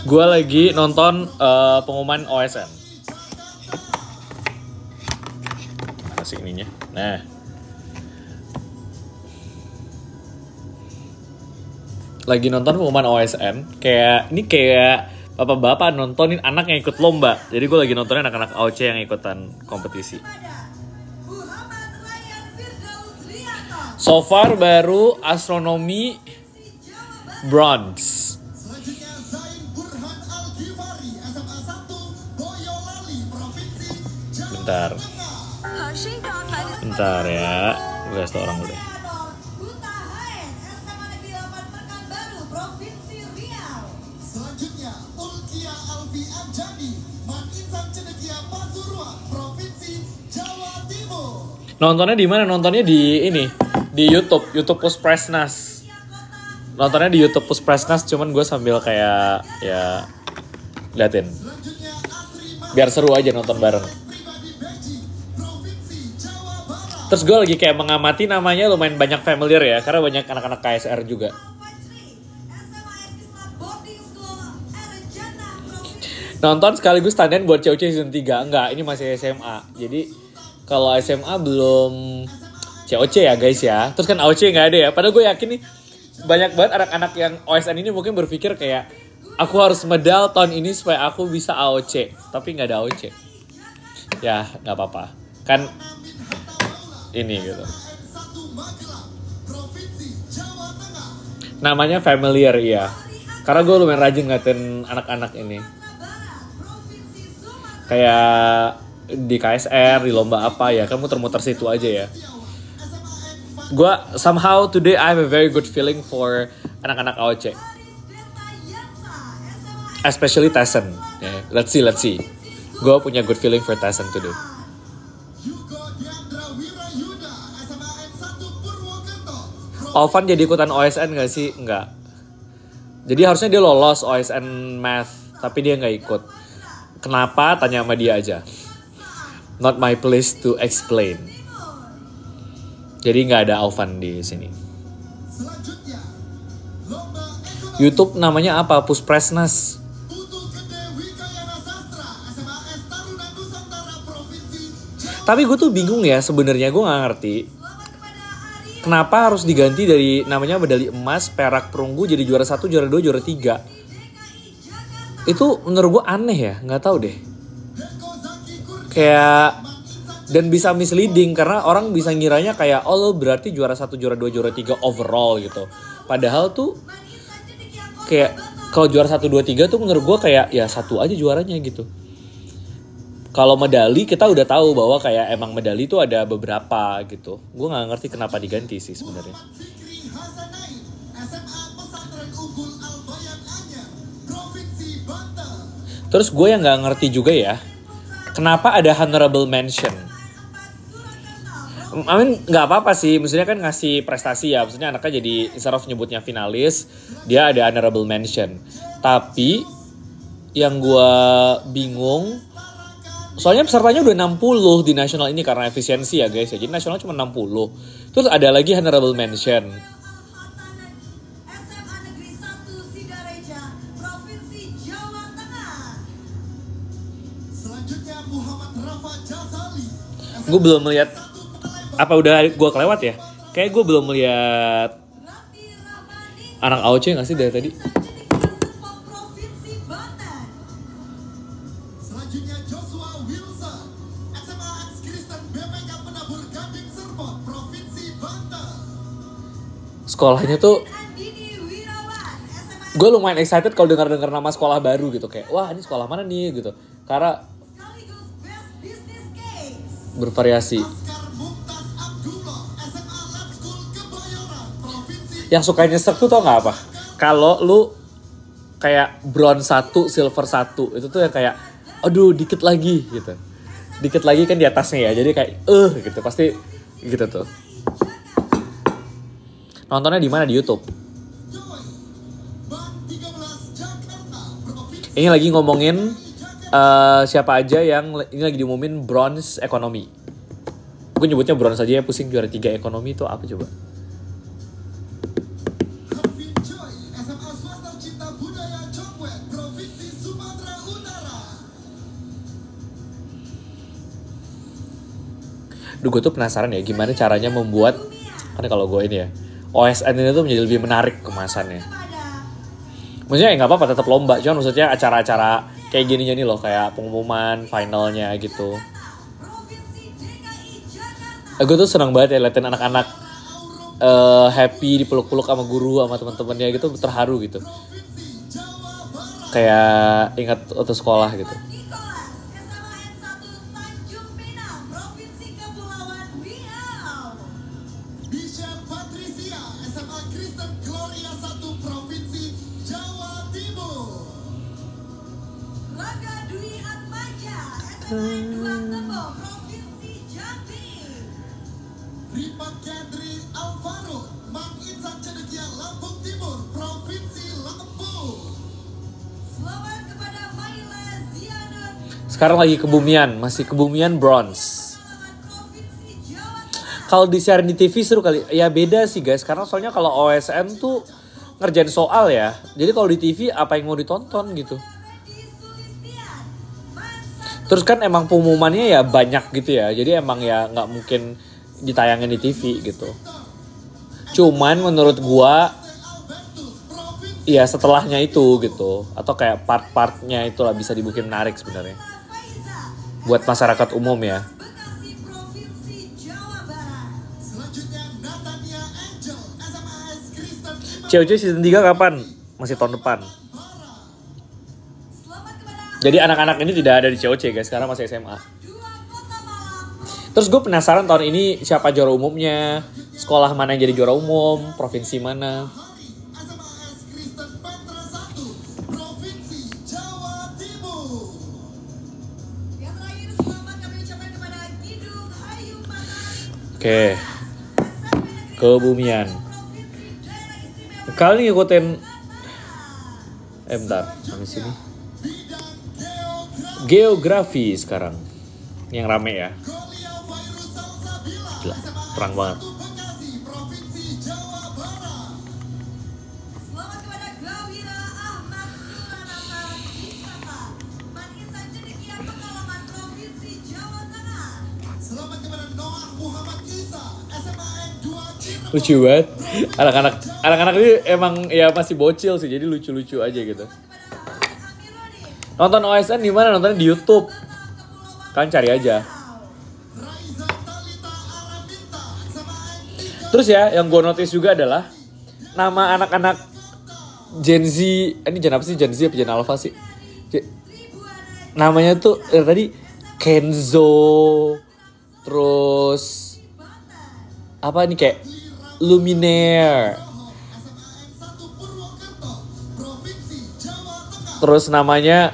Gue lagi nonton pengumuman OSN. Mana sih ininya? Nah. Lagi nonton pengumuman OSN. Kayak bapak-bapak nontonin anak yang ikut lomba. Jadi gue lagi nontonin anak-anak AOC yang ikutan kompetisi. So far baru astronomi bronze. Bentar ya, gue kasih tau orang dulu deh. Selanjutnya, Ulkia Alfi Anjani, Maninsan Cendekia Pasuruan, Provinsi Jawa Timur. Nontonnya di mana? Nontonnya di ini, di YouTube Puspresnas. Nontonnya di YouTube Puspresnas, cuman gue sambil kayak ya liatin. Biar seru aja nonton bareng. Terus gue lagi kayak mengamati namanya lumayan banyak familiar ya, karena banyak anak-anak KSR juga. Nonton sekaligus tandan buat COC season 3. Enggak, ini masih SMA. Jadi kalau SMA belum COC ya guys ya. Terus kan AOC nggak ada ya. Padahal gue yakin nih banyak banget anak-anak yang OSN ini mungkin berpikir kayak aku harus medal tahun ini supaya aku bisa AOC. Tapi nggak ada AOC. Ya nggak apa-apa. Kan ini gitu. Namanya familiar ya. Karena gue lumayan rajin ngatain anak-anak ini. Kayak di KSR, di lomba apa ya, kamu muter-muter situ aja ya. Gue somehow today I have a very good feeling for anak-anak AOC. Especially Tyson. Yeah, let's see. Gue punya good feeling for Tyson today. Alvan jadi ikutan OSN gak sih? Enggak. Jadi harusnya dia lolos OSN Math, tapi dia gak ikut. Kenapa? Tanya sama dia aja. Not my place to explain. Jadi gak ada Alvan di sini. YouTube namanya apa? Puspresnas. Tapi gue tuh bingung ya sebenarnya, gue gak ngerti. Kenapa harus diganti dari namanya medali emas, perak, perunggu jadi juara 1, juara 2, juara 3? Itu menurut gue aneh ya, nggak tahu deh. Kayak dan bisa misleading karena orang bisa ngiranya kayak oh lo berarti juara 1, juara 2, juara 3 overall gitu. Padahal tuh kayak kalau juara 1, 2, 3 tuh menurut gue kayak ya satu aja juaranya gitu. Kalau medali kita udah tahu bahwa kayak emang medali itu ada beberapa gitu. Gue nggak ngerti kenapa diganti sih sebenarnya. Terus gue yang nggak ngerti juga ya, kenapa ada honorable mention? I mean nggak apa-apa sih, maksudnya kan ngasih prestasi ya, maksudnya anaknya jadi instead of nyebutnya finalis, dia ada honorable mention. Tapi yang gue bingung, soalnya pesertanya udah 60 di nasional ini karena efisiensi ya guys ya. Jadi nasional cuma 60. Terus ada lagi honorable mention. Selanjutnya Muhammad Rafa Jazali. Gue belum melihat, apa udah gue kelewat ya? Kayak gue belum melihat anak AOC nggak sih dari tadi? Selanjutnya Joshua Wilson, SMA X Kristen BPK Penabur Gading Serpong, Provinsi Banten. Sekolahnya tuh gue lumayan excited kalau dengar nama sekolah baru gitu, kayak wah ini sekolah mana nih gitu, karena bervariasi. Yang suka nyesek tuh tau nggak apa? Kalau lu kayak bronze 1, silver 1 itu tuh yang kayak aduh dikit lagi gitu, dikit lagi kan di atasnya ya, jadi kayak gitu pasti gitu tuh. Nontonnya di mana? Di YouTube. Ini lagi ngomongin siapa aja yang ini lagi diumumin bronze ekonomi. Gue nyebutnya bronze aja ya, pusing. Juara 3 ekonomi itu apa coba? Duh, gue tuh penasaran ya gimana caranya membuat, kan kalau gue ini ya, OSN ini tuh menjadi lebih menarik kemasannya. Maksudnya ya nggak apa-apa tetap lomba, cuman maksudnya acara-acara kayak gininya nih loh, kayak pengumuman finalnya gitu. Gue tuh senang banget ya liatin anak-anak happy dipeluk-peluk sama guru sama teman-temannya gitu, terharu gitu. Kayak ingat waktu sekolah gitu. Ripat Kendri Alvaro, Mang Insan Cedekia, Lampung Timur, Provinsi Lampung. Selamat kepada Maila Zianun. Sekarang lagi Kebumian, masih Kebumian bronze. Kalau disiarin di TV seru kali. Ya beda sih guys, karena soalnya kalau OSN tuh ngerjain soal ya. Jadi kalau di TV apa yang mau ditonton gitu. Terus kan emang pengumumannya ya banyak gitu ya. Jadi emang ya nggak mungkin ditayangin di TV gitu. Cuman menurut gua ya setelahnya itu gitu. Atau kayak part-partnya itu lah bisa dibikin menarik sebenarnya. Buat masyarakat umum ya. COC season 3 kapan? Masih tahun depan. Jadi anak-anak ini tidak ada di COC guys, karena masih SMA. Terus gue penasaran tahun ini siapa juara umumnya, sekolah mana yang jadi juara umum, provinsi mana. Oke, Kebumian. Kali ini ngikutin, bentar, sampai sini. Geografi sekarang yang rame ya. Gila, terang banget. Lucu banget. Anak-anak ini emang ya masih bocil sih, jadi lucu-lucu aja gitu. Nonton OSN di mana? Nontonnya di YouTube. Kan cari aja. Terus ya, yang gue notice juga adalah nama anak-anak Gen Z. Ini Gen apa sih? Gen Z apa Gen Alpha sih? Namanya tuh tadi Kenzo. Terus apa nih kayak Luminaire. Terus namanya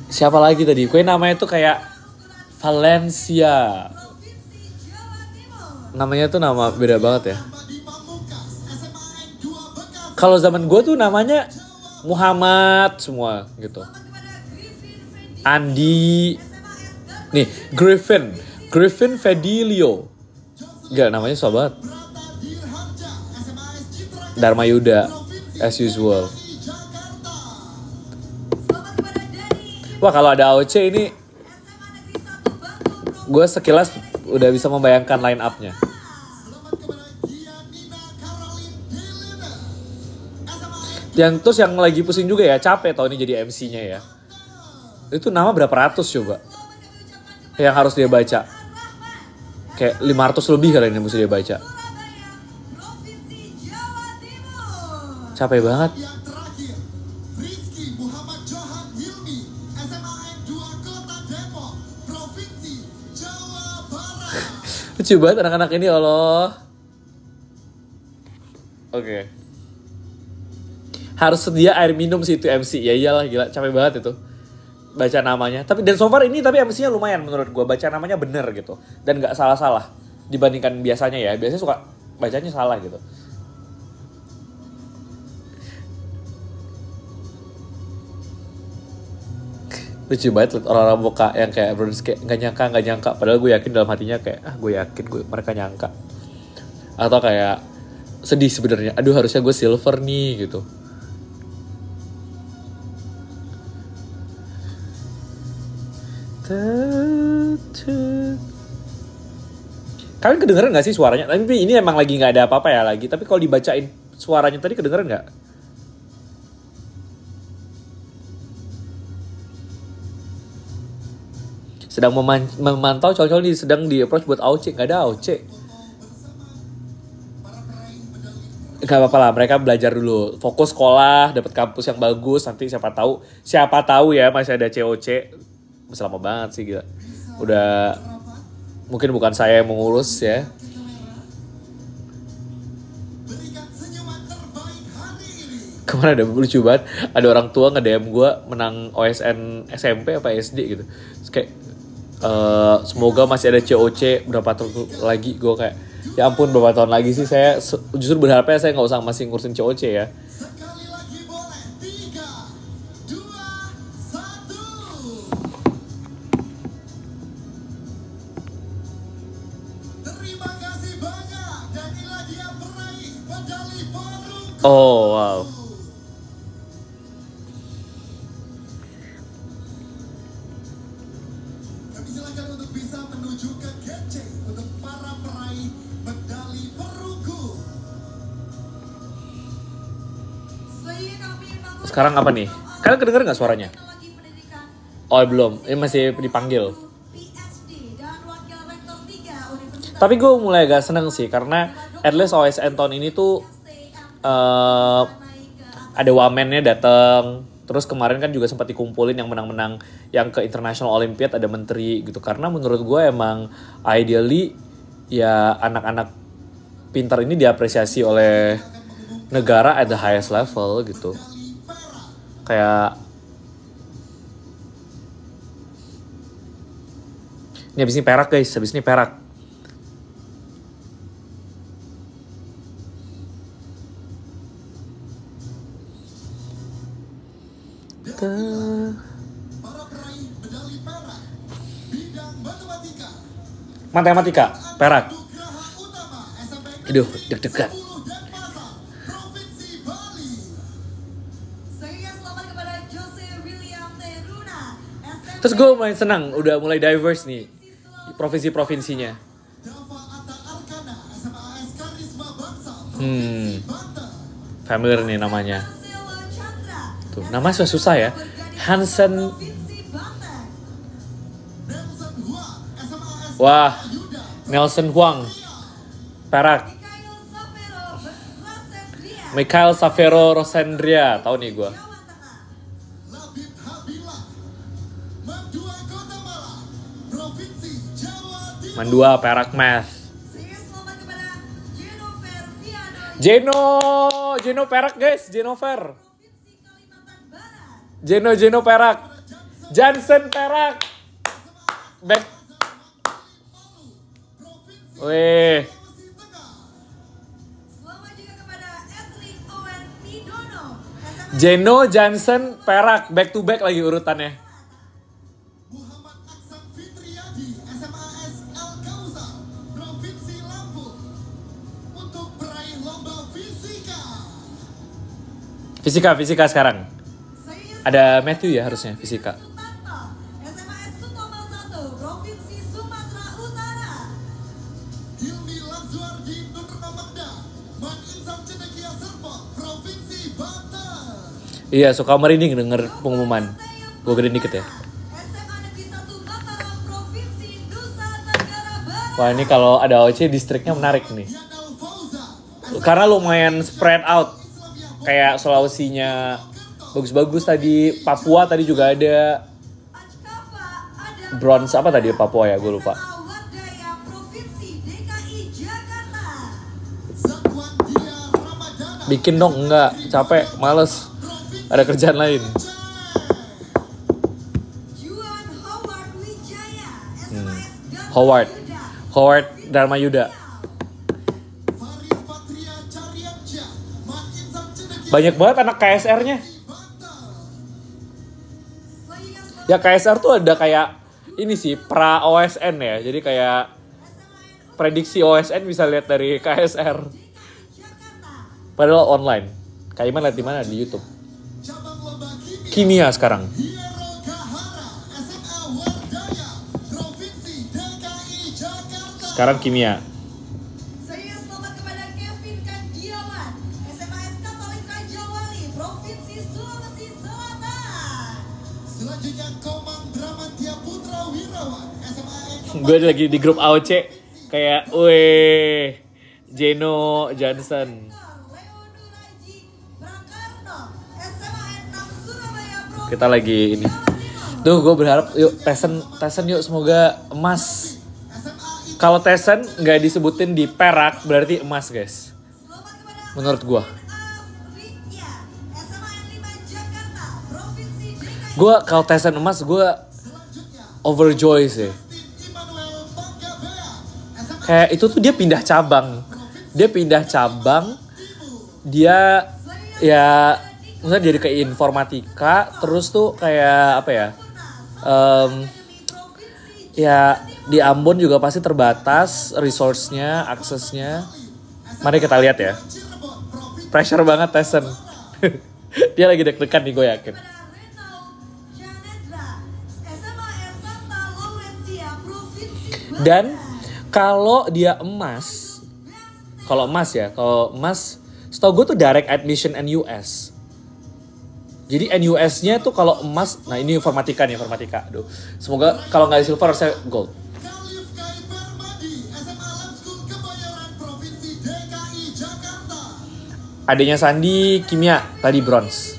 siapa lagi tadi? Gue namanya tuh kayak Valencia. Namanya tuh nama beda banget ya. Kalau zaman gue tuh namanya Muhammad semua gitu. Andi. Nih, Griffin Fedilio. Gak, namanya susah banget. Dharma Yuda, as usual. Wah, kalau ada AOC ini, gue sekilas udah bisa membayangkan line up-nya. Terus yang lagi pusing juga ya, capek tahun ini jadi MC-nya ya. Itu nama berapa ratus coba yang harus dia baca. Kayak 500 lebih kali ini mesti dia baca. Capek banget. Lucu banget anak-anak ini, Allah. Oke. Harus sedia air minum sih itu MC. Ya iyalah, gila, capek banget itu baca namanya. Tapi dan so far ini tapi MC-nya lumayan menurut gue, baca namanya bener gitu dan nggak salah-salah dibandingkan biasanya ya. Biasanya suka bacanya salah gitu. Lucu banget orang-orang muka yang kayak nggak nyangka. Padahal gue yakin dalam hatinya kayak gue yakin mereka nyangka. Atau kayak sedih sebenarnya. Aduh, harusnya gue silver nih gitu. Kalian kedengeran gak sih suaranya? Tapi ini emang lagi gak ada apa-apa ya lagi. Tapi kalau dibacain suaranya tadi kedengeran gak? Sedang memantau cowok-cowok ini sedang di approach buat AOC. Gak ada AOC. Gak apa-apa lah, mereka belajar dulu. Fokus sekolah, dapat kampus yang bagus. Nanti siapa tahu ya masih ada COC. Masih lama banget sih gila. Udah, mungkin bukan saya yang mengurus ya. Kemarin ada lucu banget, ada orang tua nge-DM gue menang OSN SMP apa SD gitu. Terus kayak, semoga masih ada COC berapa tahun lagi. Gue kayak, ya ampun berapa tahun lagi sih. Saya justru berharapnya saya gak usah masih ngurusin COC ya. Sekali lagi boleh. 3, 2, 1. Terima kasih banyak. Dan inilah dia peraih medali perunggu. Oh wow. Kami silakan untuk bisa menuju ke GC untuk para peraih medali perunggu. Sekarang apa nih? Kalian kedenger gak suaranya? Oh belum, ini masih dipanggil. Tapi gue mulai agak seneng sih, karena at least OSN tahun ini tuh ada wamennya datang. Terus kemarin kan juga sempat dikumpulin yang menang-menang yang ke International Olympiad, ada menteri gitu. Karena menurut gue emang ideally ya anak-anak pintar ini diapresiasi oleh negara at the highest level gitu. Kayak ini habis ini perak guys, habis ini perak. Para peraih medali perak bidang matematika. Matematika, perak. Nugraha Utama, SMPN Aduh, deg-degan. 10 Denpasar, Provinsi Bali. Saya selamat kepada Jose William Teruna. Terus gue mulai senang, udah mulai diverse nih provinsi-provinsinya. Dava Atta Arkana, SMA AS Karisma Bangsa, Hmm. Provinsi Banten. Familiar nih namanya. Marcelo Chandra. Tuh, nama susah ya. Hansen. Provinsi Banten. Nelson Huang, SMA AS Wah, Yuda, Nelson Huang, perak. Mikhail Savero Mikhail Savero Rosendria. Rosendria, tahu nih gue. Jawa Tengah. Labib Habiblah, Mandua Kota Malang, Provinsi Jawa Timur. Mandua, perak math. Saya selamat kepada Jenover Viano. Jeno perak guys, Jenover. Provinsi Kalimantan Barat. Jeno perak. Jansen perak. Back. Wih, Selamat juga kepada Edwin Owen Midono. SMA Jeno Jansen perak, back to back lagi urutannya. Muhammad Aksan Fitriadi, SMA AS Al Kausar, Provinsi Lampung. Untuk peraih lomba fisika. Fisika sekarang. Saya Ada Matthew ya harusnya fisika. Sutanto. SMA Sutomo 1, Provinsi Sumatera Utara. Hilmi Lazuardi Nurmamanda, Man Insan Cendekia Serpong, Provinsi Banten. Iya, suka merinding denger pengumuman. Gue gedein dikit ya. SMA Negeri 1 Mataram, Provinsi Nusa Tenggara Barat. Wah, ini kalau ada OC distriknya menarik nih. Yanal Fauza, Karena lumayan spread out. Kayak Sulawesinya bagus-bagus tadi. Papua tadi juga ada. Ajkava ada Bronze apa tadi Papua ya, gue lupa. SMA Wardaya, Provinsi DKI Jakarta. Zakwan Dia Ramadana, Bikin dong, enggak. Capek, males. Ada kerjaan lain. Juan Howard Wijaya, SMAS Dharma Howard. Yuda. Howard Dharma Yuda. Faris Patria Cariansyah, Man Insan Cendekia Banyak banget anak KSR-nya. Banten. Selanjutnya Ya KSR tuh ada kayak ini sih, pra OSN ya. Jadi kayak prediksi OSN bisa lihat dari KSR. Jakarta. Padahal online. Kayak mana lihat di mana di YouTube. Cabang lomba kimia, Kimia sekarang. Hiero Gahara, SMA Wardaya, Provinsi Sekarang kimia. Saya selamat kepada Kevin Kandiawan, SMA S Katolik Raja Wali, Provinsi Sulawesi Selatan. Selanjutnya Komang Bramantia Putra Wirawan, SMA Gue lagi di grup AOC kayak, weh, Jeno Johnson. Leo Nuraji Prakarno, SMA N6 Surabaya, Provinsi Kita lagi ini. Jawa Timur. Tuh gue berharap yuk Tesen yuk semoga emas. Kalau Tesen nggak disebutin di perak berarti emas guys. Selamat kepada Menurut gue. Afrinya, SMA N5 Jakarta, Provinsi DKI. Gue kalau Tesen emas gue overjoy sih. Immanuel Manggabea, SMA Kayak itu tuh dia pindah cabang. Dia ya misalnya jadi ke informatika terus tuh kayak apa ya? Ya di Ambon juga pasti terbatas resource-nya, aksesnya. Mari kita lihat ya. Cirebon, Provinsi Pressure banget Tesen. Dia lagi deg-degan nih gue yakin. Kepada Renau Janedra, SMA S Santa Laurencia, Provinsi Banten. Dan kalau emas, setahu gue tuh direct admission NUS. Jadi NUS-nya tuh kalau emas, nah ini informatika. Aduh, semoga kalau nggak di silver harusnya gold. Khalif Kai Permadi, SMA Lab School Kebayoran, Provinsi DKI Jakarta. Adanya Sandi kimia tadi bronze.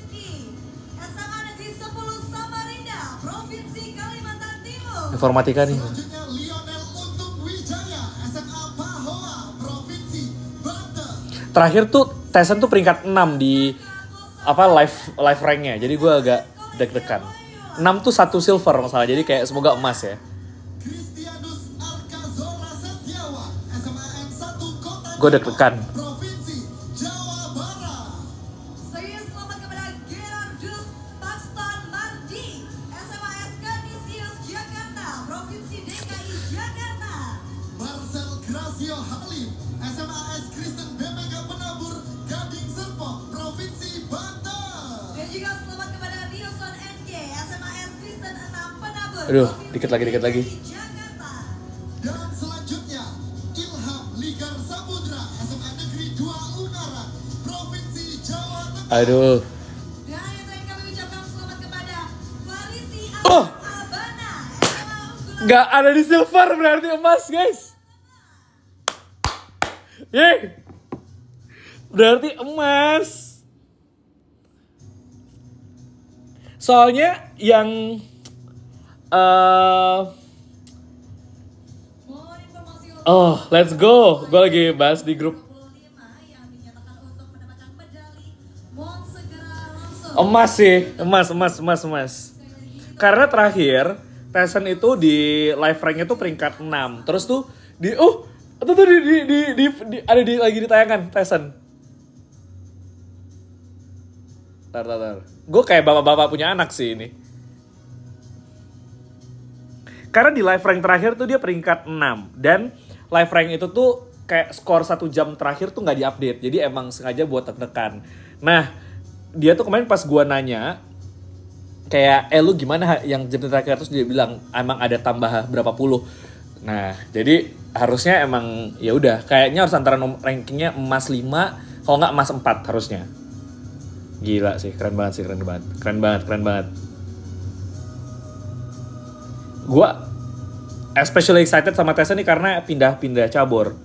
SMA Negeri 10 Samarinda, Provinsi Kalimantan Timur. Informatika nih. Selanjutnya Lionel Untung Wijaya, SMA Pahoa, Provinsi Banten. Terakhir tuh Tesen tuh peringkat 6 di apa live ranknya. Jadi gue agak deg-degan. 6 tuh 1 silver masalah. Jadi kayak semoga emas ya. Christianus Alcazora Setiawan, SMA N1 Kota Gue deg-degan. Provinsi Jawa Barat. Saya selamat kepada Gerardus Paxton Mardi, SMA S Canisius Jakarta, Provinsi DKI Jakarta. Marcel Gracio Halim, SMA S Kristen BPK Penabur Gading Serpong, Provinsi Banten. Dan juga selamat kepada Rioson NG, SMA S Kristen 6 Penabur. Aduh, Provinsi dikit lagi. DKI Jakarta. Dan selanjutnya Ilham Ligar Samudra, SMA Negeri 2 Ungaran, Provinsi Jawa Tengah. Aduh. Dan yang terakhir kami ucapkan selamat kepada Farisi Oh! Albana, SMA Unggulan. Nggak ada di silver berarti emas guys. Yeay. Berarti emas. Soalnya yang Mohon informasi untuk oh, let's go. Gue lagi bahas di grup 25 yang dinyatakan untuk mendapatkan medali. Mohon segera langsung. emas sih, emas. Karena terakhir Tesen itu di live ranknya tuh peringkat 6. Terus tuh itu tuh ada lagi di tayangan Tesen. Tar. Gue kayak bapak-bapak punya anak sih ini. Karena di live rank terakhir tuh dia peringkat 6. Dan live rank itu tuh kayak skor 1 jam terakhir tuh gak diupdate. Jadi emang sengaja buat deg-degan. Nah, dia tuh kemarin pas gue nanya, kayak, lu gimana yang jam terakhir? Terus dia bilang, emang ada tambah berapa puluh. Nah, jadi harusnya emang ya udah kayaknya harus antara rankingnya emas 5, kalau nggak emas 4 harusnya. Gila sih, keren banget. Gua especially excited sama Tessa nih karena pindah cabur.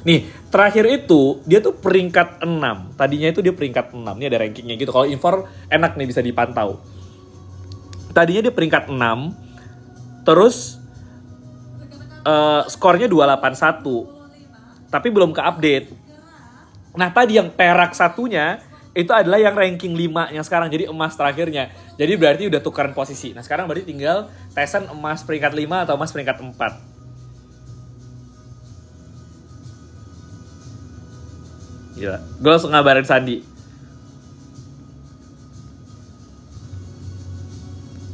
Nih, terakhir itu dia tuh peringkat 6. Tadinya itu dia peringkat 6. Ini ada rankingnya gitu. Kalau Infor enak nih bisa dipantau. Tadinya dia peringkat 6. Terus skornya 281. Tapi belum ke-update. Nah, tadi yang perak satunya itu adalah yang ranking 5 yang sekarang jadi emas terakhirnya. Jadi berarti udah tukeran posisi. Nah, sekarang berarti tinggal Tesen emas peringkat 5 atau emas peringkat 4. Gila. Gue langsung ngabarin Sandi.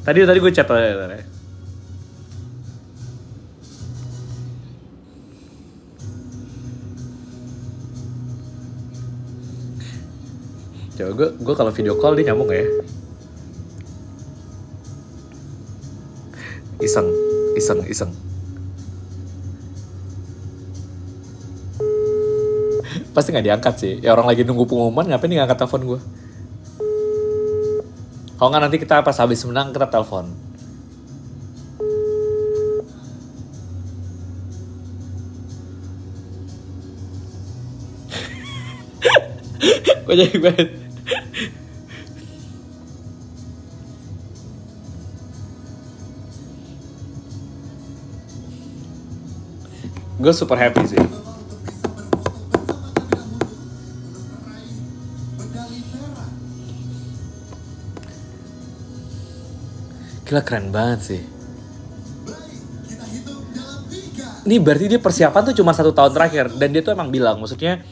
Tadi gue chat aja. Coba gue kalau video call dia nyambung gak ya? Iseng. Pasti nggak diangkat sih. Ya orang lagi nunggu pengumuman, ngapain nih ngangkat telepon gue? Kalau nggak nanti kita pas habis menang kita telepon. Gue jadi banget. Gue super happy sih. Untuk bisa berfoto bersama terlebih dahulu untuk meraih medali perak. Gila keren banget sih. Baik, kita hitung dalam 3. Ini berarti dia persiapan tuh cuma 1 tahun terakhir. Dan dia tuh emang bilang, maksudnya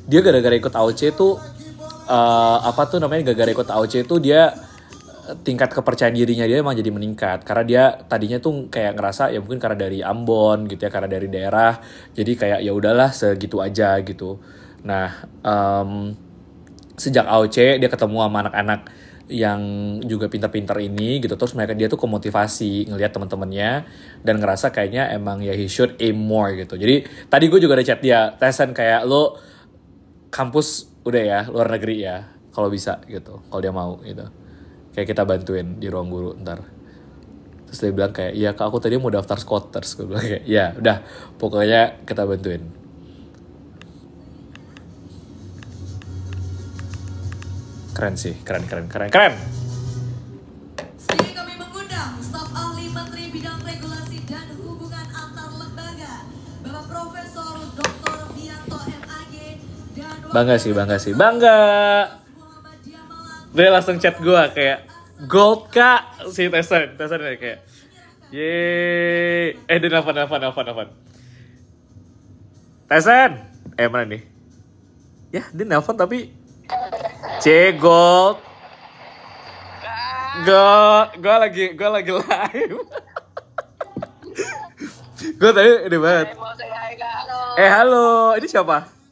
dia gara-gara ikut AOC tuh gara-gara ikut AOC tuh dia tingkat kepercayaan dirinya dia emang jadi meningkat karena dia tadinya tuh kayak ngerasa ya mungkin karena dari Ambon gitu ya, karena dari daerah, jadi kayak ya udahlah segitu aja gitu. Nah sejak AOC dia ketemu sama anak-anak yang juga pintar-pintar ini gitu, terus dia tuh kemotivasi ngelihat teman-temannya dan ngerasa kayaknya emang ya he should aim more gitu. Jadi tadi gue juga ada chat dia, Tesen kayak lo kampus udah ya luar negeri ya kalau bisa gitu, kalau dia mau gitu. Kayak kita bantuin di ruang guru ntar. Terus dia bilang kayak, iya kak aku tadi mau daftar Scooters. Gue bilang kayak, ya udah pokoknya kita bantuin. Keren sih, keren. Selanjutnya kami mengundang staf ahli Menteri Bidang Regulasi dan Hubungan Antar Lembaga, Bapak Profesor Dr. Bianto MAG dan Bangga sih, bangga. Dia langsung chat gue kayak gold kak si Tesen kayak yeay. Dia nelfon. Tesen mana nih ya, dia nelfon tapi gold. Gue lagi live. Gue tadi ini banget. Halo, ini siapa?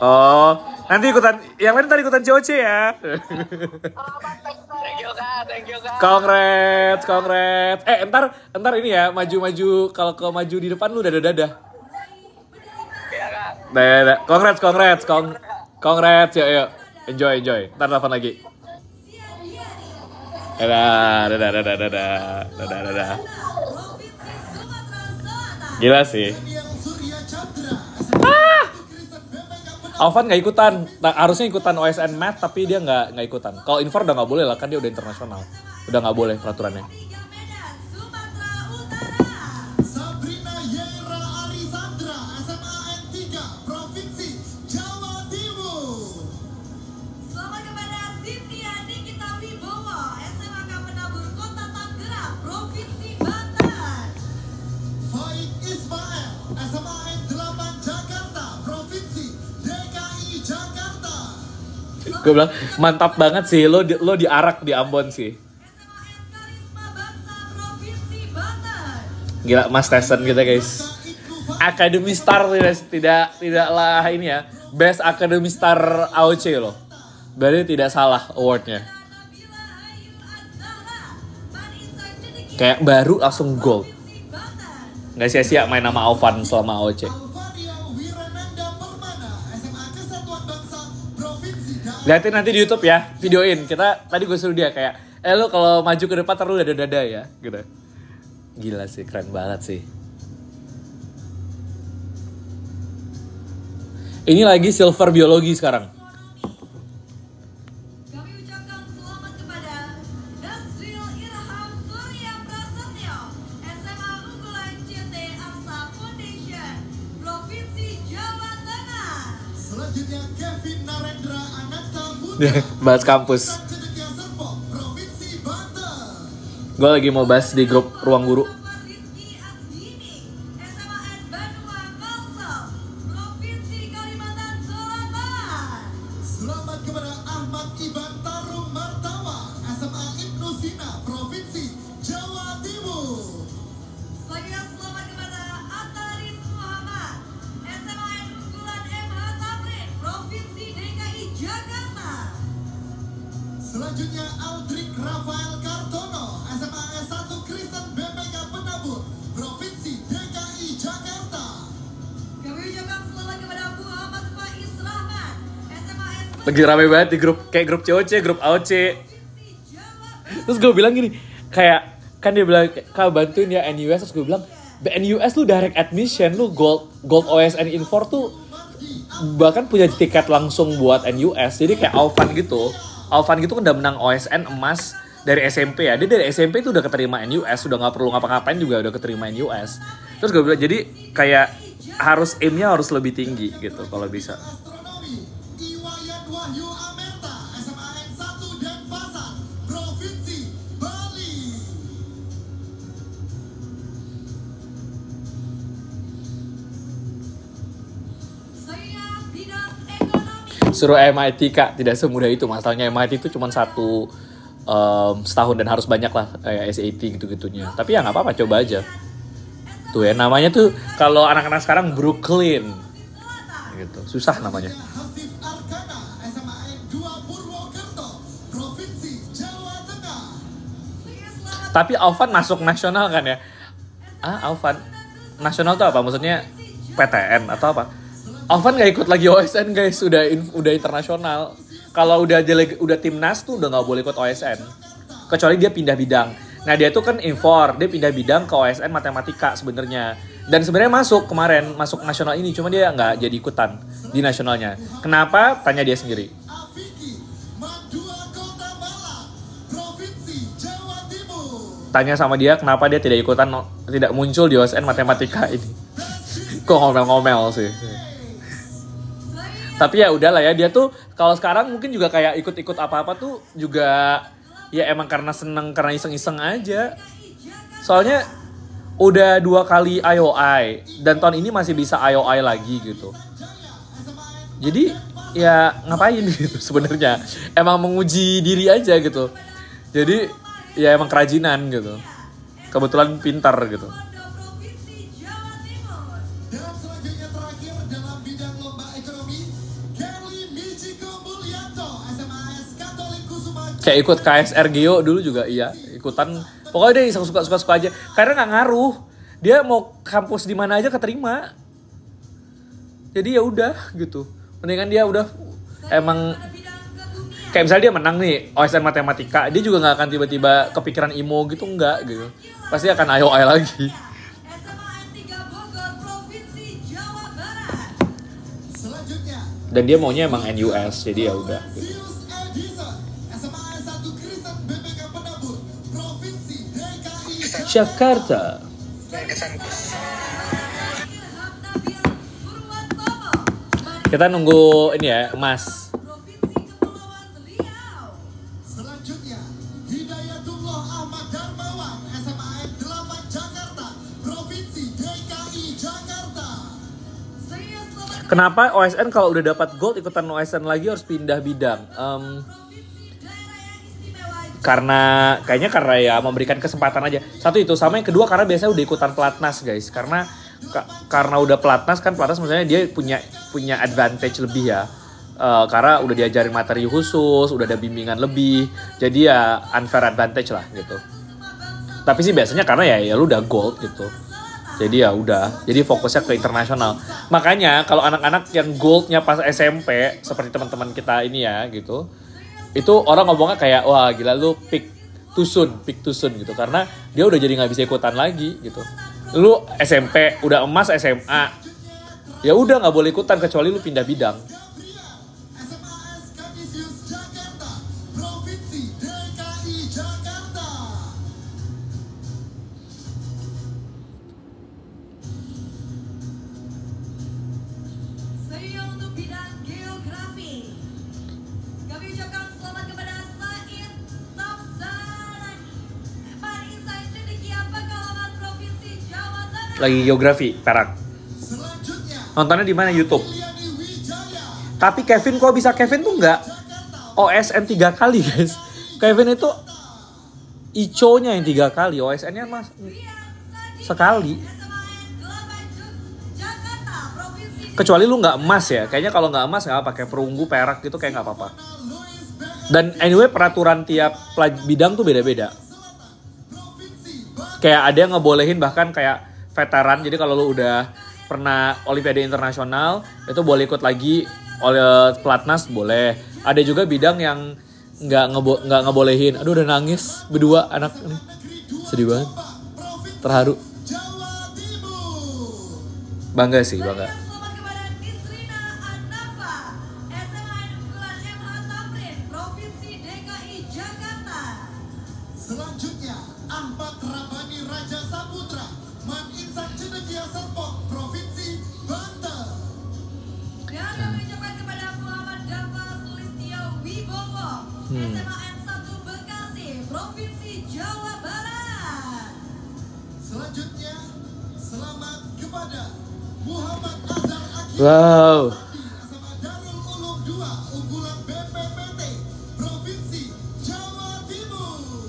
Oh, nanti ikutan, yang lain tadi ikutan COC ya. Thank you kak. Congrats. Entar ini ya, maju kalau ke maju di depan lu dadah. Iya kak. Dadah. Congrats, yuk. Enjoy. Ntar telepon lagi. Dadah. Gila sih. Yang Surya Chandra. Alvan nggak ikutan, nah, harusnya ikutan OSN Math tapi dia nggak ikutan. Kalau Infor udah nggak boleh lah, kan dia udah internasional, udah nggak boleh peraturannya. Medan, Sumatera Utara. Sabrina Yera Arisandra, SMA N3, Provinsi Jawa Timur. Selamat kepada Cynthia Nikita Wibowo, SMAK Penabur Kota Tangerang, Provinsi Banten. Faik Ismail, SMA N8 Jakarta, Provinsi DKI Jakarta. Gue bilang mantap banget sih, lo diarak di Ambon sih. SMAN Karisma Bangsa, Provinsi Banten. Gila Mas Tesen kita guys. Academy Star tidaklah ini ya, Best Academy Star AOC loh. Berarti tidak salah awardnya. Nabila Ayu Azhara, Vanessa Cendekia, Kayak baru langsung gold. Provinsi Banten. Nggak sia-sia main nama Alvan selama AOC. Alvario Wirananda Permana, SMA Kesatuan Bangsa, Provinsi Dali. Lihatin nanti di YouTube ya, videoin. Tadi gue suruh dia kayak, lo kalau maju ke depan terus dada ya, gitu. Gila sih, keren banget sih. Ini lagi silver biologi sekarang. Kami ucapkan selamat kepada Nasril Irham Surya Prasetyo, SMA Unggulan CT Arsa Foundation, Provinsi Jawa Tengah. Selanjutnya Kevin Narendra Ananta Putra, Bahas kampus. Cendekia Serpong, Provinsi Banten. Gue lagi mau bahas di grup ruang guru. Bapak Rizky Asdini, SMAN Banua Kalsel, Provinsi Kalimantan Selatan. Selamat kepada Ahmad Iban Tarum Martawa, SMA Ibnu Sina, Provinsi Jawa Timur. Selanjutnya selamat kepada Ataris Muhammad, SMAN Unggulan MH Tamrin, Provinsi DKI Jakarta. Selanjutnya Aldrik Rafael Kartono, SMA S1 Kristen BPK Penabur, Provinsi DKI Jakarta. Kami Lagi rame banget di grup, kayak grup COC, grup AOC. Terus gue bilang gini, kayak kan dia bilang kau bantuin ya NUS, terus gue bilang NUS lu direct admission, lu gold OSN Infor tuh bahkan punya tiket langsung buat NUS. Jadi kayak Alvan gitu kan udah menang OSN emas dari SMP ya. Dia dari SMP tuh udah keterima NUS, udah nggak perlu ngapa-ngapain juga udah keterima NUS. Terus gue bilang jadi kayak aimnya harus lebih tinggi gitu kalau bisa. Astronomi Iwayan Wahyu Amerta SMAN 1 Denpasar Provinsi Bali. Saya bidang ekonomi. Suruh MIT Kak, tidak semudah itu. Masalahnya MIT itu cuma setahun dan harus banyak lah kayak SAT gitu-gitunya. Tapi ya nggak apa-apa, coba aja. Tuh ya namanya tuh kalau anak-anak sekarang Brooklyn gitu, susah namanya. Hasif Arkana SMAN 2 Purwokerto Provinsi Jawa Tengah. Tapi Alvan masuk nasional kan ya? Alvan nasional tuh apa? Maksudnya PTN atau apa? Alvan nggak ikut lagi OSN guys, udah internasional. Kalau udah timnas tuh udah nggak boleh ikut OSN, kecuali dia pindah bidang. Nah dia tuh kan Infor, dia pindah bidang ke OSN matematika sebenarnya. Dan sebenarnya masuk nasional ini, cuma dia nggak jadi ikutan di nasionalnya. Kenapa? Tanya dia sendiri. Afiki Madua Kota Malang Provinsi Jawa Timur. Tanya sama dia kenapa dia tidak muncul di OSN matematika ini. Kok ngomel-ngomel sih. Tapi ya udahlah ya, dia tuh kalau sekarang mungkin juga kayak ikut-ikut apa-apa tuh juga ya emang karena seneng, karena iseng-iseng aja. Soalnya udah 2 kali IOI dan tahun ini masih bisa IOI lagi gitu. Jadi ya ngapain gitu sebenarnya. Emang menguji diri aja gitu. Jadi ya emang kerajinan gitu. Kebetulan pintar gitu. Provinsi Jawa Timur. Dan selanjutnya terakhir dalam bidang lomba ekonomi, Kelly Michiko Mulyanto SMAS Katolik Kusuma. Kayak ikut KSR Geo dulu juga iya, ikutan. Pokoknya dia suka-suka aja. Karena nggak ngaruh. Dia mau kampus di mana aja keterima. Jadi ya udah gitu. Mendingan dia udah emang kayak misalnya dia menang nih OSN matematika, dia juga nggak akan tiba-tiba kepikiran IMO gitu, enggak gitu. Pasti akan IOI lagi. SMAN 3 Bogor Provinsi Jawa Barat. Selanjutnya, Dan dia maunya emang NUS, jadi ya udah. Gitu. Sius Edison SMAS 1 Kristen BPK Penabur Provinsi DKI Jakarta. Kita nunggu ini ya, Mas. Provinsi Kepulauan Riau. Selanjutnya, Hidayatullah Ahmad Darmawan SMAN 8 Jakarta Provinsi DKI Jakarta. Saya selamat Kenapa OSN kalau udah dapat gold ikutan OSN lagi harus pindah bidang? Provinsi daerah yang istimewa. Karena ya memberikan kesempatan aja. Satu itu, sama yang kedua karena biasanya udah ikutan pelatnas guys. Karena udah pelatnas maksudnya dia punya advantage lebih ya. Karena udah diajarin materi khusus, udah ada bimbingan lebih. Jadi ya unfair advantage lah gitu. Tapi sih biasanya karena ya lu udah gold gitu. Jadi ya udah, jadi fokusnya ke internasional. Makanya kalau anak-anak yang goldnya pas SMP seperti teman-teman kita ini ya gitu, itu orang ngomongnya kayak wah gila lu pick too soon gitu, karena dia udah jadi nggak bisa ikutan lagi gitu. Lu SMP udah emas SMA, ya udah nggak boleh ikutan kecuali lu pindah bidang. SMAS Kanisius Jakarta Provinsi DKI Jakarta. Saya untuk bidang geografi. Kami ucapkan selamat kepada Said Tafzan. Pak Insight Sediki Pengalaman Provinsi Jawa Tengah. Lagi geografi Perak. Selanjutnya, Nontonnya di mana? YouTube. Liliani Wijaya Tapi Kevin tuh nggak OSN 3 kali guys. Kevin itu ICO-nya yang 3 kali, OSN-nya mas sekali. Jakarta Provinsi. Kecuali lu nggak emas ya. Kayaknya kalau nggak emas nggak pakai perunggu perak gitu kayak nggak apa-apa. Dan anyway peraturan tiap bidang tuh beda-beda. Kayak ada yang ngebolehin bahkan kayak veteran. Jadi kalau lu udah pernah Olimpiade internasional itu boleh ikut lagi oleh pelatnas boleh. Ada juga bidang yang nggak ngebolehin. Aduh udah nangis berdua anak ini. Sedih banget. Terharu. Jawa Timur. Bangga sih, bangga. Selamat kepada Nisrina Anafa, SMA unggulan MH Tamrin, Provinsi DKI Jakarta. Selanjutnya Ahmad Rabani Raja Saputra, Maninsak Cendekia Serpong, Provinsi Banten. Dan kami ucapkan kepada Muhammad Dafa Sulistyo Wibowo, SMA N1 Bekasi, Provinsi Jawa Barat. Selanjutnya selamat kepada Muhammad Azhar Akhil Wow. SMA Darul Ulum 2 unggulan BPPT Provinsi Jawa Timur.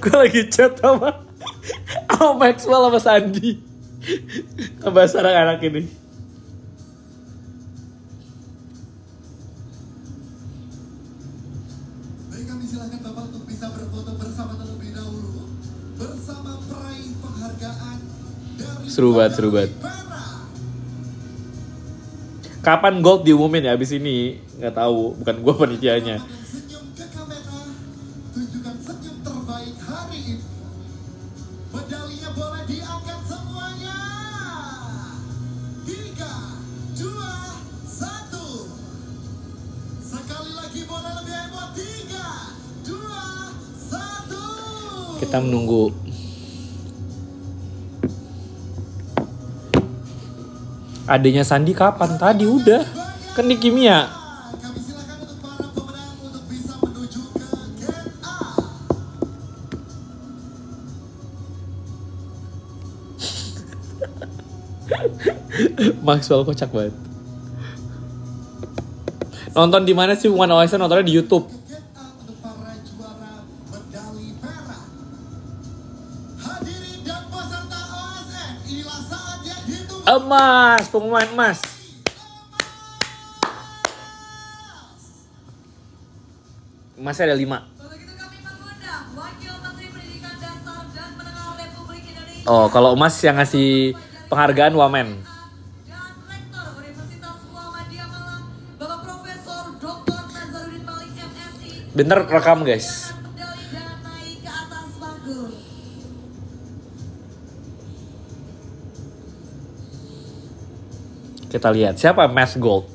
Gue lagi chat sama Maxwell sama Sandi. Ngebahas anak-anak ini. Baik, kami silakan Bapak untuk bisa berfoto bersama terlebih dahulu bersama peraih penghargaan dari Seru banget, seru banget. Perak. Kapan gold diumumin ya abis ini? Nggak tahu, bukan gue panitianya. Dan senyum ke kamera, tunjukkan senyum terbaik hari ini. Medalinya boleh diangkat semuanya. 3, 2, 1. Sekali lagi boleh lebih hebat. 3, 2, 1. Kita menunggu. Adanya Sandi kapan? Tadi udah. Kan di kimia. Kami silakan untuk para pemenang untuk bisa menuju ke Gen A. Maxwell kocak banget. Nonton di mana sih One OSN? Nontonnya di YouTube. Gen A untuk para juara medali perak. Hadirin dan peserta OSN, inilah saat yang ditunggu. Emas, pengumuman emas. Emasnya ada 5. Untuk itu kami mengundang Wakil Menteri Pendidikan Dasar dan Menengah Republik Indonesia. Oh, kalau emas yang ngasih penghargaan Wamen. Dan Rektor Universitas Muhammadiyah Malang, Bapak Profesor Dr. Nazarudin Malik MSI. Bentar rekam guys. Medali dan naik ke atas panggung. Kita lihat siapa Mass Gold.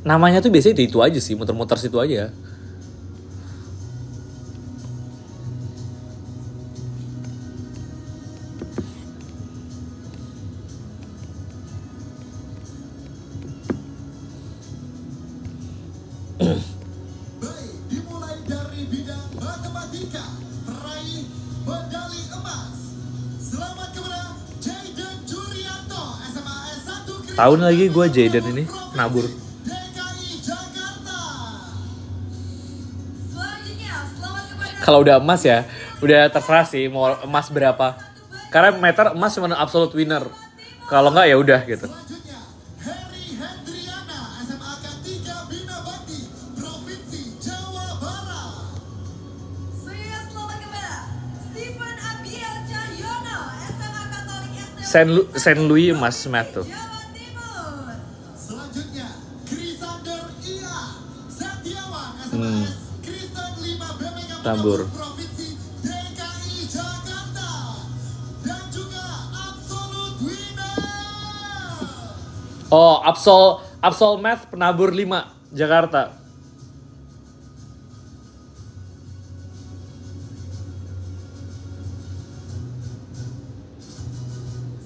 Namanya tuh biasanya itu aja sih, muter-muter situ aja. Baik, dimulai dari bidang matematika, peraih medali emas. Selamat kepada Jayden Jurianto, SMA S1 Tahun lagi gue Jayden ini nabur. DKI Jakarta. Selanjutnya, selamat kepada Kalau udah emas ya, udah terserah sih mau emas berapa. Karena meter emas cuma absolute winner. Kalau enggak ya udah gitu. Selanjutnya, Heri Hendriana, SMA K3 Bina Bakti, Provinsi Jawa Barat. Saya selamat kepada Stephen Abiel Cahyono, SMA Katolik Saint Louis emas math tuh. Jawa Timur. Selanjutnya, Krisander Ia Setiawan, SMA Kristen 5 BPK Tabur. Provinsi DKI Jakarta. Dan juga Absolute Winner. Oh, Absol Math penabur 5 Jakarta.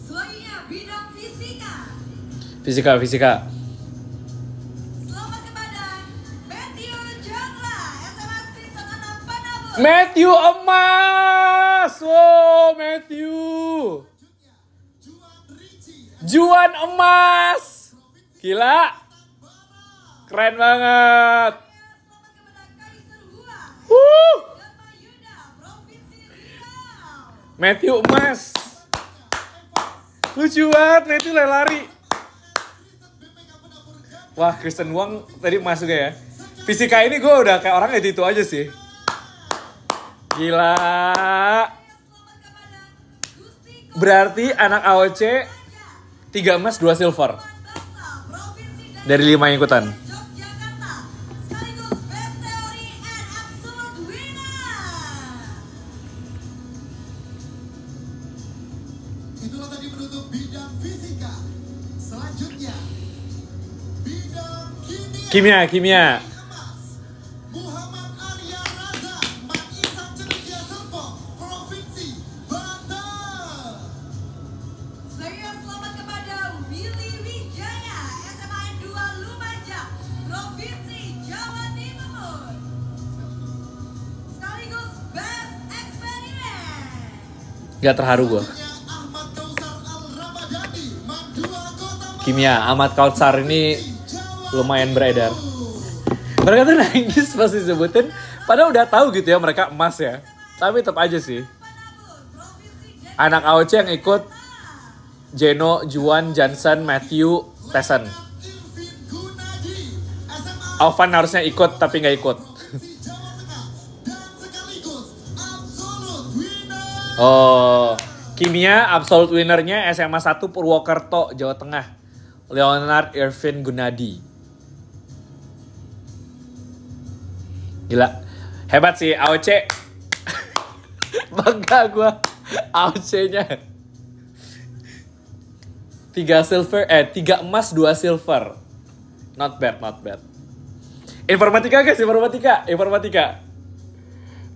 Selanjutnya, bidang fisika. Fisika. Selamat kepada Matthew Jangla, SMA Kristen 6 Penabur, Matthew emas. Wow, Matthew. Juan emas. Gila. Keren banget. Matthew emas. Lucu banget, Matthew lari. Wah, Kristen Wong tadi masuk ya. Fisika ini gue udah kayak orang itu aja sih. Gila. Berarti anak AOC 3 emas 2 silver. Dari 5 yang ikutan. Itulah tadi menutup bidang fisika. Selanjutnya bidang kimia. Muhammad Arya Raza, Manisan Cendekia Serpong, Provinsi Banten. Saya selamat kepada Willy Wijaya, SMA N 2 Lumajang, Provinsi Jawa Timur. Sekaligus Best Eksperimen. Gak terharu gue. Ahmad Kautsar Al-Ramadhani, Mandua Kota Kimia, Ahmad Kautsar ini lumayan beredar. Mereka tuh nangis pas disebutin, padahal udah tahu gitu ya mereka emas ya. Tapi tetap aja sih. Anak AOC yang ikut Jeno, Juan, Johnson, Matthew, Tessen. Irvin Gunadi, SMA Alvan harusnya ikut tapi nggak ikut. Jawa Tengah, dan sekaligus absolute winner. Oh, kimia absolute winnernya SMA 1 Purwokerto, Jawa Tengah. Leonard Irvin Gunadi. Gila, hebat sih AOC. Bangga gue AOC-nya. 3 emas 2 silver. Not bad. Informatika guys, informatika.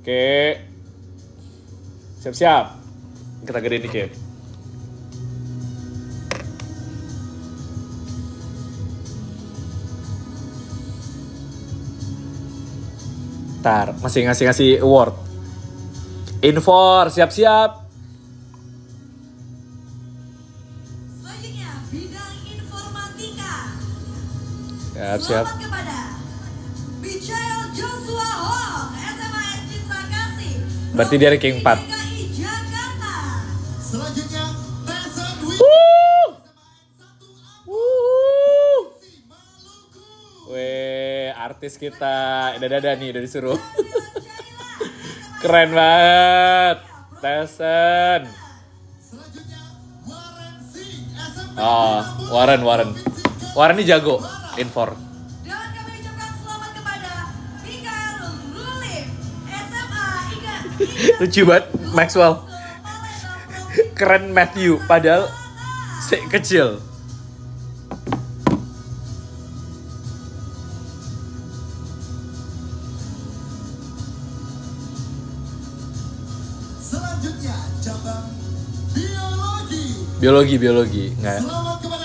Oke. Siap-siap. Kita gedein dikit. Ntar, masih ngasih award. Infor, siap-siap. Selanjutnya bidang informatika. Siap-siap. Selamat kepada Michael Joshua Hong, SMA S Citra Kasih. Berarti dia ranking 4. DKI Jakarta. Selanjutnya Tessen Weh, artis kita. Dadah nih, udah disuruh. Keren banget. Tessen. Selanjutnya Warren Singh, SMP Oh, Warren. Warren ini jago. Infor. Dan kami ucapkan selamat kepada Mikael Rulif, SMA Iga. Lucu banget, Maxwell. Keren Matthew, padahal kecil. Selanjutnya cabang biologi. Biologi. Nggak. Selamat kepada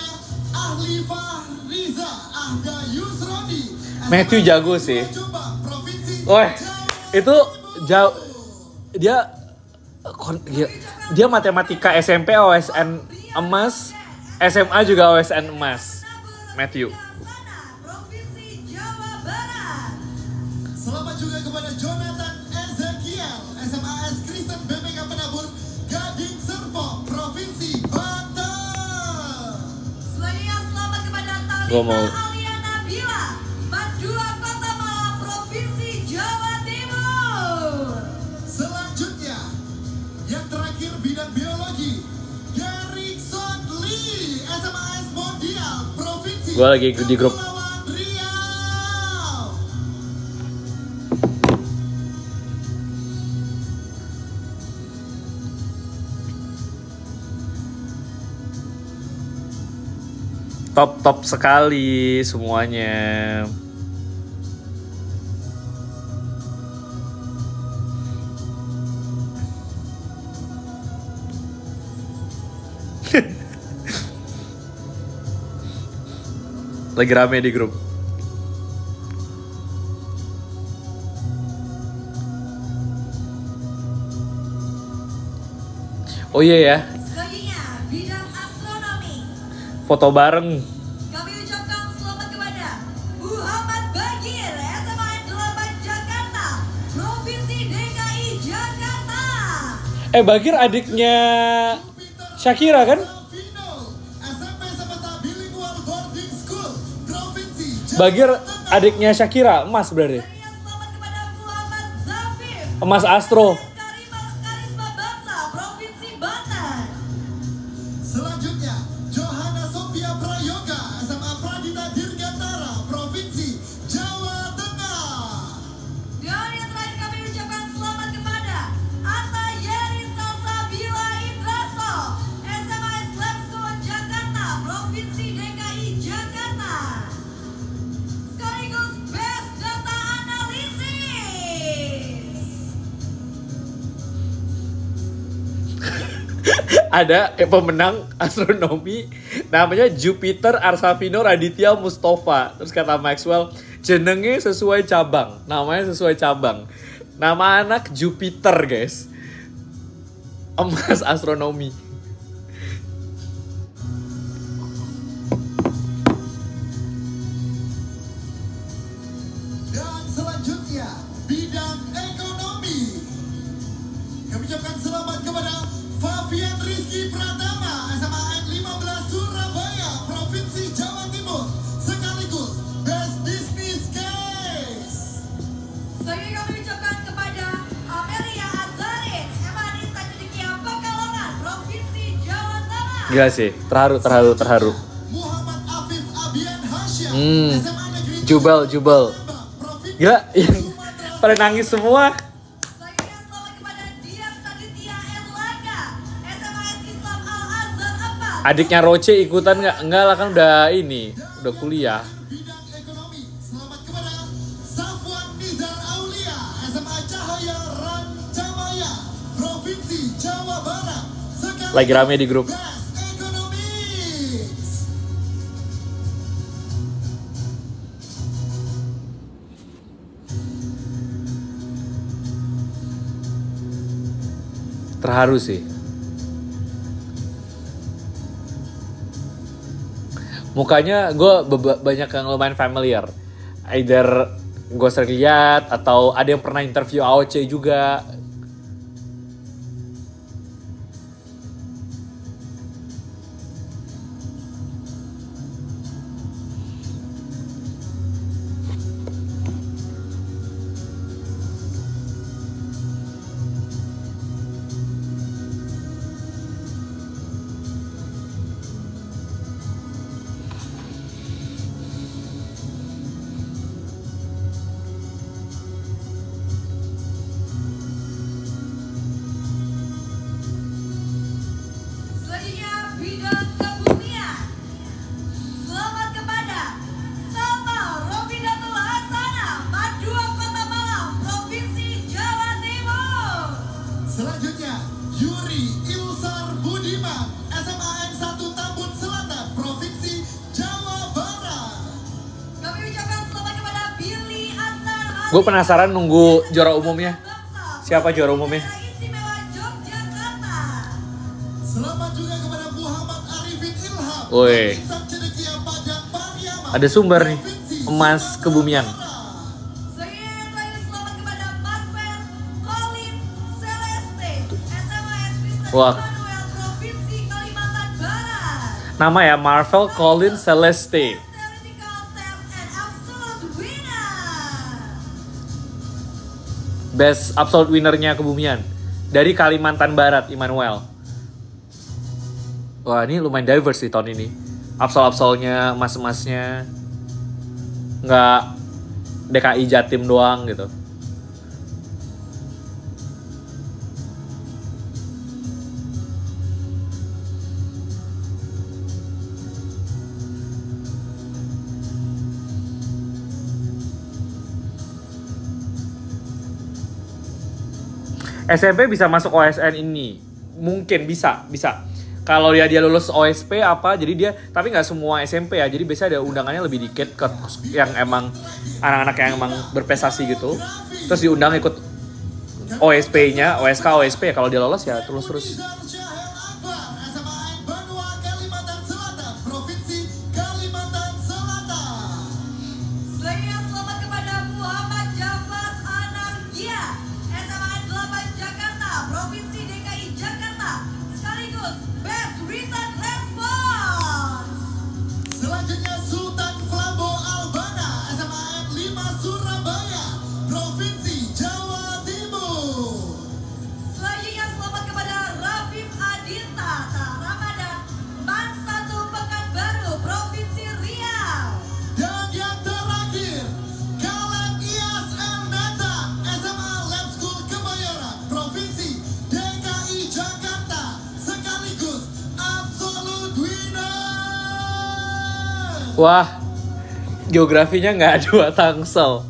Ahli Fahriza Ahda Yusroni. Matthew jago sih. Jombang, Provinsi Wah, Jawa itu Timur. jauh. Dia matematika SMP OSN emas, SMA juga OSN emas. Matthew. Provinsi Jawa Barat. Selamat juga kepada Jonathan Ezekiel, SMA S Kristen BPK Penabur, Gading Serpong, Provinsi Banten. Selanjutnya selamat kepada Gua mau. Talita Aliana Bila, Madua Kota Malang, Provinsi Jawa Timur. Selanjutnya, yang terakhir bidang biologi, Gerikson Lee, SMA S Mondial, Provinsi Gua lagi di grup. Kepulauan Riau. Top sekali semuanya. Lagi rame di grup. Oh iya ya, Selanjutnya, bidang astronomi. foto bareng. Kami ucapkan selamat kepada Muhammad Bagir, SMA 8 Jakarta, Provinsi DKI Jakarta. Bagir adiknya Shakira kan? Vino, SMP Sepeta Bilingual Boarding School, Provinsi Jawa Bagir Tengah. adiknya Shakira, emas berarti. Selanjutnya, selamat kepada Muhammad Zafir, Emas Astro. Karisma Bangsa, Provinsi Banten. Selanjutnya, Johanna Sophia Prayoga, SMA Pradita Dirgantara, Provinsi Jawa Tengah. Dan yang terakhir kami ucapkan selamat kepada Atta Yeri Salsabila Indraso, SMA Islam School Jakarta, Provinsi DKI Jakarta. Sekaligus Best Data Analysis. Ada pemenang astronomi namanya Jupiter Arsavino Raditya Mustafa. Terus kata Maxwell, jenenge sesuai cabang, namanya sesuai cabang. Nama anak Jupiter, guys. Emas astronomi. Dan selanjutnya, bidang ekonomi. Kami ucapkan selamat kepada Fabian Rizky Pratama, SMA N15 Surabaya, Provinsi Jawa Timur, sekaligus Best Business Case. Selanjutnya kami ucapkan kepada Amelia Azarin, SMA Anissa Cendekia Pekalongan, Provinsi Jawa Tengah. Gila sih, terharu. Muhammad Afif Abian Hasyam, SMA Negeri Jubel. Provinsi Gila, yang pada nangis semua. Selanjutnya selamat kepada Dias Aditya Erlangga, SMAS Islam Al-Azhar 4. Adiknya Roce ikutan nggak? Enggak lah, kan udah kuliah. bidang ekonomi. Selamat kepada Safwan Nizar Aulia, SMA Cahaya Rancamaya, Provinsi Jawa Barat. Sekaligus Lagi rame di grup. Best Economics. Terharu sih. Mukanya gue banyak yang lumayan familiar. Either gue sering lihat atau ada yang pernah interview AOC juga. Selanjutnya bidang kebumian. Selamat kepada Salma Robidatul Hasana, Madua Kota Malang, Provinsi Jawa Timur. Selanjutnya, Yuri Ilsar Budiman, SMA N1 Tambun Selatan, Provinsi Jawa Barat. Kami ucapkan selamat kepada Billy Antar. Gue penasaran nunggu juara umumnya. Siapa juara umumnya? Istimewa Yogyakarta. Selamat juga kepada Muhammad Arifin Ilham. Woi. Insan Cendekia Padang Pariaman, Ada sumber nih, Provinsi emas Jawa kebumian. Barat. Selanjutnya yang terakhir selamat kepada Marvel Colin Celeste, SMAS Kristen Wah. Immanuel, Provinsi Kalimantan Barat. Nama ya, Marvel Colin Celeste. Theoretical Test and Absolute Winner. Best absolute winnernya kebumian. Dari Kalimantan Barat, Immanuel. Wah, ini lumayan diverse sih tahun ini. Absol-absolnya, emas-emasnya. Nggak DKI Jatim doang gitu. SMP bisa masuk OSN ini. Mungkin bisa. Kalau dia lulus OSP apa, jadi dia, tapi nggak semua SMP ya. Jadi biasanya ada undangannya lebih dikit ke yang emang anak-anak yang emang berprestasi gitu. Terus diundang ikut OSP-nya, OSK, OSP ya. Kalau dia lolos ya terus. Wah, geografinya nggak 2 Tangsel.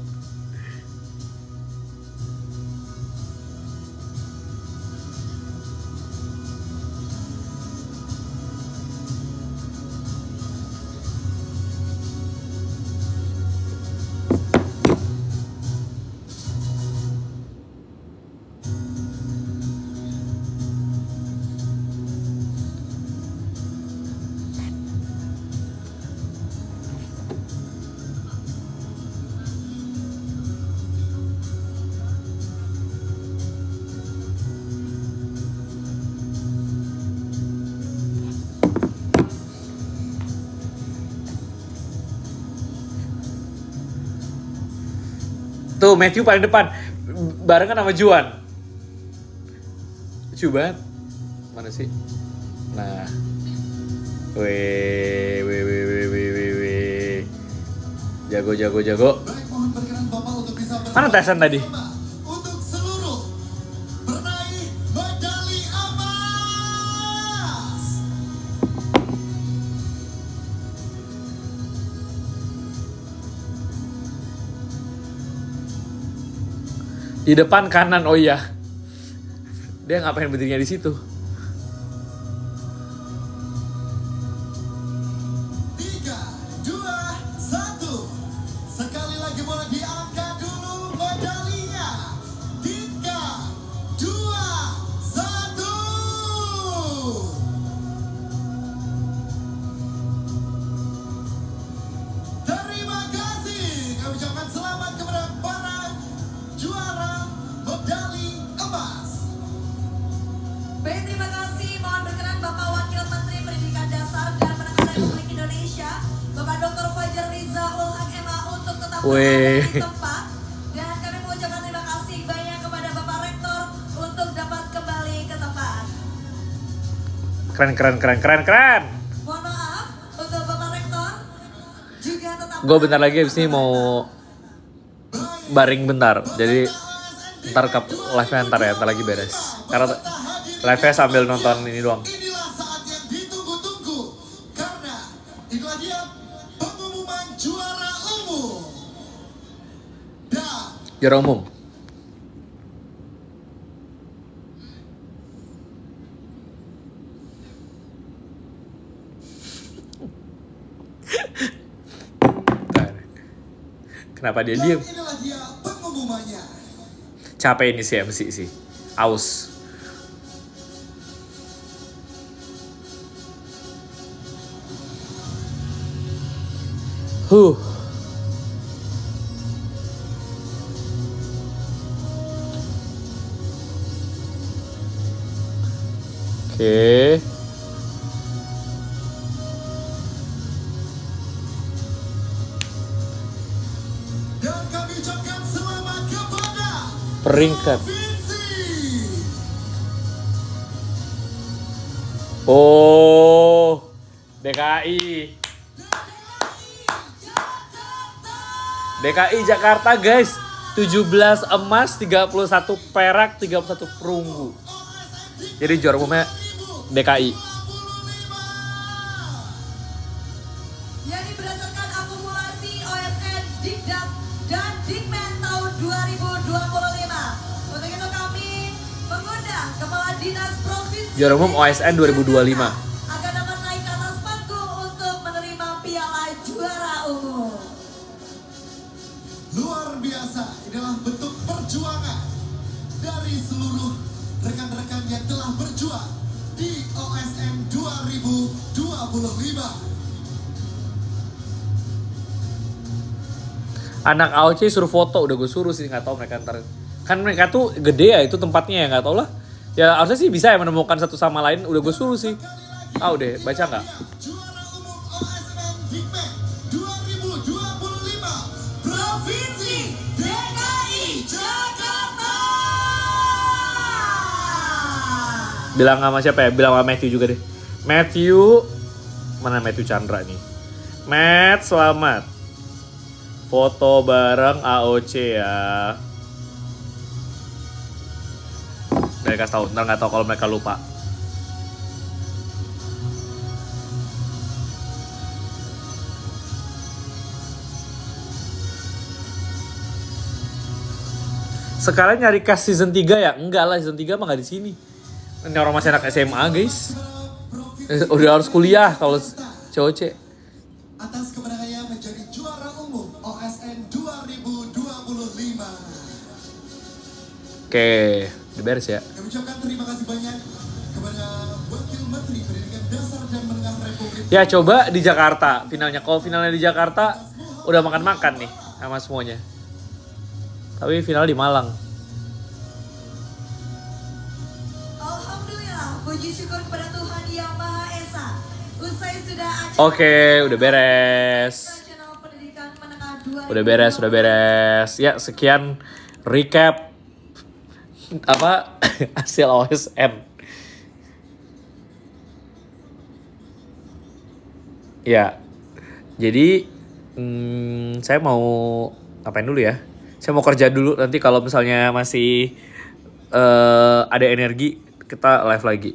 Tuh Matthew paling depan barengan sama Juan. Lucu banget. Mana sih? Nah. Weh. Jago. Baik, mohon berkenan Bapak untuk bisa Mana Tyson tadi? untuk seluruh peraih medali emas. Di depan kanan, oh iya. Dia ngapain berdirinya di situ? 3, 2, 1. Sekali lagi boleh diangkat dulu medalinya. 3, 2, 1. Terima kasih. Kami ucapkan selamat kepada para juara medali emas. Baik, terima kasih. Mohon berkenan Bapak Wakil Menteri Pendidikan Dasar dan Menengah Republik Indonesia, Bapak Dr. Fajar Riza Ulhak MA untuk tetap berada di tempat. Dan kami mengucapkan terima kasih banyak kepada Bapak Rektor untuk dapat kembali ke tempat. Keren. Mohon maaf untuk Bapak Rektor juga tetap. Gue bentar lagi abis ini mau baring bentar. Jadi ntar live-nya ntar lagi beres. Karena live-nya sambil nonton ini doang. Inilah saat yang ditunggu-tunggu. Karena inilah dia pengumuman juara umum. Dan Juara umum. Kenapa dia diem? inilah dia pengumumannya. Capek ini si MC sih. Aus. Oke. Dan kami ucapkan selamat kepada Peringkat. Provinsi Oh, DKI. DKI Jakarta guys. 17 emas, 31 perak, 31 perunggu. Jadi juara umumnya DKI. Yakni berdasarkan akumulasi OSN, Dikdat, dan Dikmen tahun 2025. Untuk itu kami mengundang Kepala Dinas Provinsi Juara umum OSN 2025. agar dapat naik ke atas panggung untuk menerima piala juara umum. luar biasa. Inilah bentuk perjuangan dari seluruh rekan-rekan yang telah berjuang di OSN 2025. Anak AOC suruh foto, udah gue suruh sih, nggak tahu mereka ntar. Kan mereka tuh gede ya itu tempatnya ya, nggak tahu lah. Ya harusnya sih bisa ya menemukan satu sama lain, udah gue suruh sih. Tahu deh, baca nggak? Juara umum OSN Dikmen 2025 Provinsi DKI Jakarta. Bilang sama siapa ya? Bilang sama Matthew juga deh. Matthew, mana Matthew Chandra nih? Matt, selamat. Foto bareng AOC ya. Udah kasih tahu, ntar nggak tahu kalau mereka lupa. sekalian nyari cast season 3 ya? Enggak lah, season 3 mah gak di sini. Ini orang masih anak SMA, guys. Udah harus kuliah kalau COC. Atas kemenangannya menjadi juara umum OSN 2025. Oke, udah beres ya. Kami ucapkan terima kasih banyak kepada Wakil Menteri Pendidikan Dasar dan Menengah Republik. Ya coba di Jakarta finalnya. Kalau finalnya di Jakarta udah makan-makan nih sama semuanya. Tapi final di Malang. Alhamdulillah, puji syukur kepada Tuhan Yang Maha Esa. Usai sudah acara Oke, udah beres. Nasional Pendidikan Menengah 2. Udah beres. Ya, sekian recap apa hasil OSN. Ya, jadi saya mau ngapain dulu ya? Saya mau kerja dulu, nanti kalau misalnya masih ada energi kita live lagi.